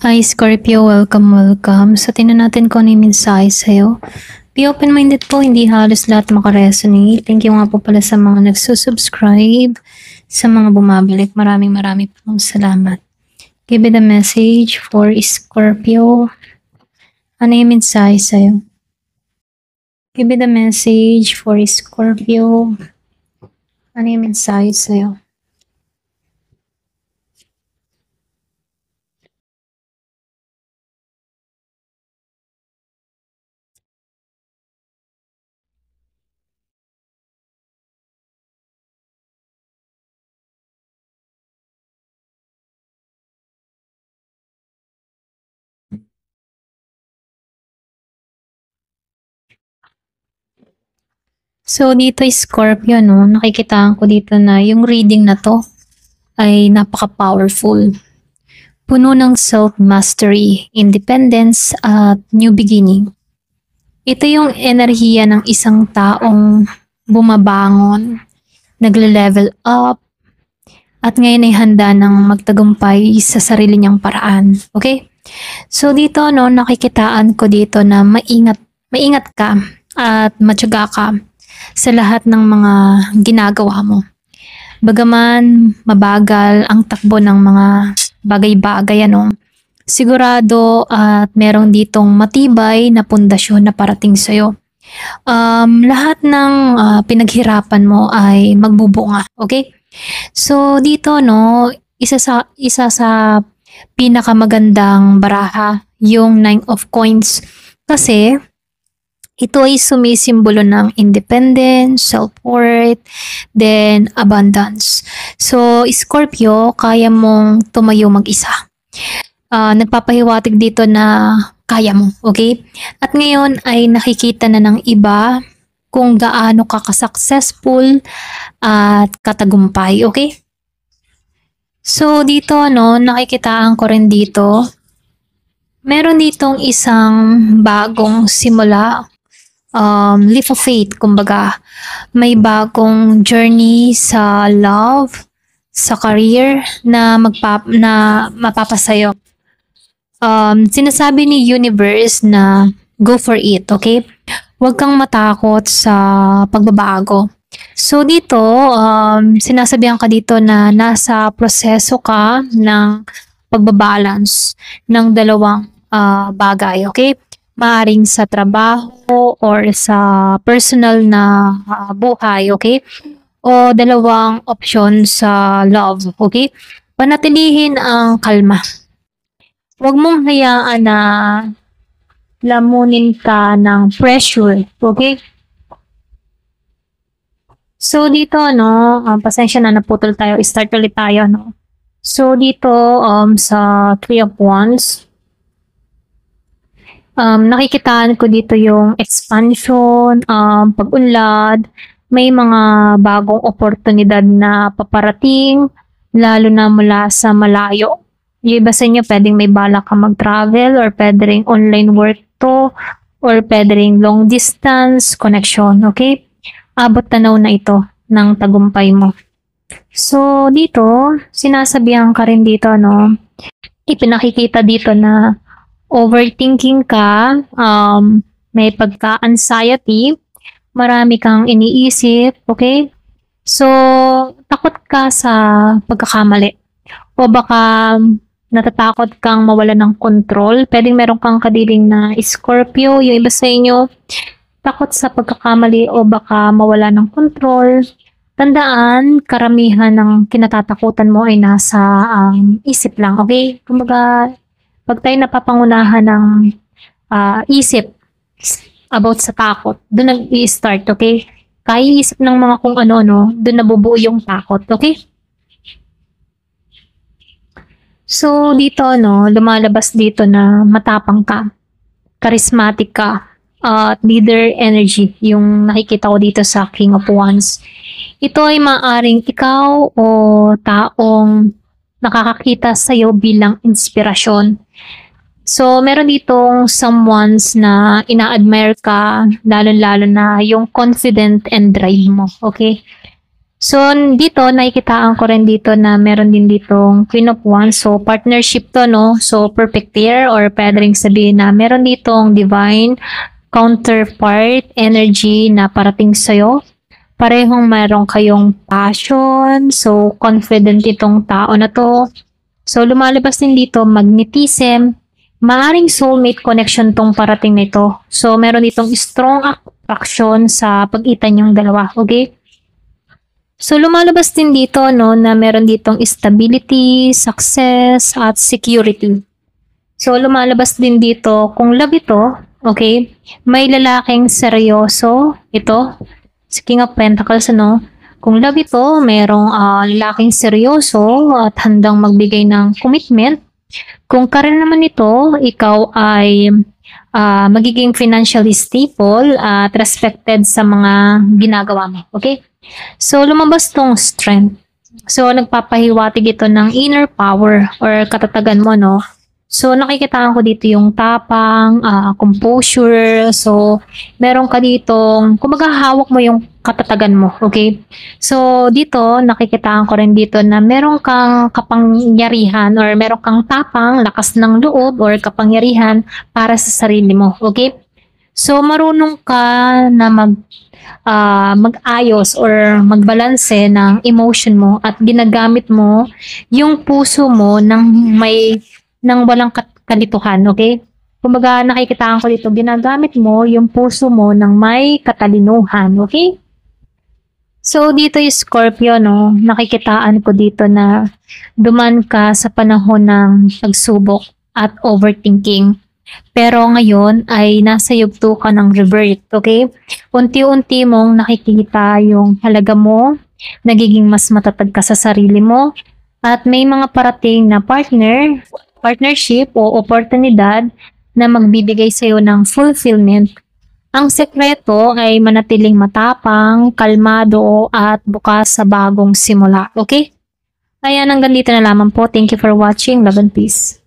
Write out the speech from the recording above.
Hi Scorpio, welcome. So tingnan natin kung ano yung mensahe sa'yo. Be open-minded po, hindi halos lahat makaresonate. Thank you nga po pala sa mga nagsusubscribe, sa mga bumabalik. Maraming pong salamat. Give me the message for Scorpio. Ano yung mensahe sa'yo? Give me the message for Scorpio. Ano yung mensahe sa'yo? So dito Scorpio, no, nakikitaan ko dito na yung reading na to ay napaka-powerful. Puno ng self-mastery, independence, at new beginning. Ito yung enerhiya ng isang taong bumabangon, nagle-level up, at ngayon ay handa ng magtagumpay sa sarili niyang paraan. Okay? So dito, no, nakikitaan ko dito na maingat ka at matyaga ka sa lahat ng mga ginagawa mo. Bagaman mabagal ang takbo ng mga bagay-bagay, ano, sigurado at merong ditong matibay na pundasyon na parating sa'yo. Lahat ng pinaghirapan mo ay magbubunga, okay? So dito, no, isa sa pinakamagandang baraha yung Nine of Coins kasi ito ay sumisimbolo ng independence, self-worth, then abundance. So, Scorpio, kaya mong tumayo mag-isa. Nagpapahiwatig dito na kaya mo, okay? At ngayon ay nakikita na ng iba kung gaano ka ka-successful at katagumpay, okay? So, dito, no, nakikitaan ko rin dito, meron ditong isang bagong simula, leap of faith, kumbaga. May bagong journey sa love, sa career na mapapasayo. Sinasabi ni universe na go for it, okay? Huwag kang matakot sa pagbabago. So dito, sinasabihan ka dito na nasa proseso ka ng pagbabalance ng dalawang bagay, okay? Maaring sa trabaho or sa personal na buhay, okay? O dalawang option sa love, okay? Panatilihin ang kalma. Huwag mong hayaan na lamunin ka ng pressure, okay? So dito, no, pasensya na naputol tayo, start ulit tayo, no? So dito, sa Three of Wands, nakikitaan ko dito yung expansion, pag-unlad, may mga bagong oportunidad na paparating, lalo na mula sa malayo. Yung iba sa inyo, pwedeng may balak ka mag-travel or pwedeng online work to or pwedeng long distance connection, okay? Abot tanaw na ito ng tagumpay mo. So, dito, sinasabihan ka rin dito, no? Ipinakikita dito na overthinking ka, may pagka-anxiety, marami kang iniisip, okay? So, takot ka sa pagkakamali. O baka natatakot kang mawala ng control. Pwedeng meron kang kadiling na Scorpio, yung iba sa inyo, takot sa pagkakamali o baka mawala ng control. Tandaan, karamihan ng kinatatakutan mo ay nasa isip lang, okay? Kumbaga, pag tayo napapangunahan ng isip about sa takot, doon nag-i-start, okay? Kaya isip ng mga kung ano-ano, doon nabubuo yung takot, okay? So, dito, no, lumalabas dito na matapang ka, charismatic ka, leader energy, yung nakikita ko dito sa King of Wands. Ito ay maaring ikaw o taong nakakakita sa'yo bilang inspirasyon. So, meron ditong someones na ina-admire ka, lalo-lalo na yung confident and drive mo, okay? So, dito, nakikitaan ko rin dito na meron din ditong Queen of Wands. So, partnership to, no? So, perfect pair or pwede rin sabihin na meron ditong divine counterpart energy na parating sa'yo. Parehong meron kayong passion. So, confident itong tao na to. So, lumalabas din dito magnetism. Maaring soulmate connection tong parating na ito. So, meron ditong strong attraction sa pagitan yung dalawa. Okay? So, lumalabas din dito, no, na meron ditong stability, success, at security. So, lumalabas din dito, kung love ito, okay, may lalaking seryoso, ito, King of Pentacles, ano, kung love ito, merong lalaking seryoso at handang magbigay ng commitment. Kung career naman ito, ikaw ay magiging financially stable at respected sa mga ginagawa mo, okay? So, lumabas tong strength. So, nagpapahiwatig ito ng inner power or katatagan mo, no? So, nakikitaan ko dito yung tapang, composure. So, meron ka ditong, kumbaga hawak mo yung katatagan mo, okay? So, dito, nakikitaan ko rin dito na meron kang kapangyarihan or meron kang tapang, lakas ng loob or kapangyarihan para sa sarili mo, okay? So, marunong ka na mag-ayos or magbalanse ng emotion mo at ginagamit mo yung puso mo ng walang kalituhan, okay? Kumbaga, nakikitaan ko dito, ginagamit mo yung puso mo ng may katalinuhan, okay? So, dito yung Scorpio, no? Nakikitaan ko dito na duman ka sa panahon ng pagsubok at overthinking. Pero ngayon ay nasa yugto ka ng rebirth, okay? Unti-unti mong nakikita yung halaga mo, nagiging mas matatag ka sa sarili mo, at may mga parating na partnership o oportunidad na magbibigay sa'yo ng fulfillment. Ang sekreto ay manatiling matapang, kalmado, at bukas sa bagong simula, okay? Ayan, hanggang dito na lamang po. Thank you for watching. Love and peace.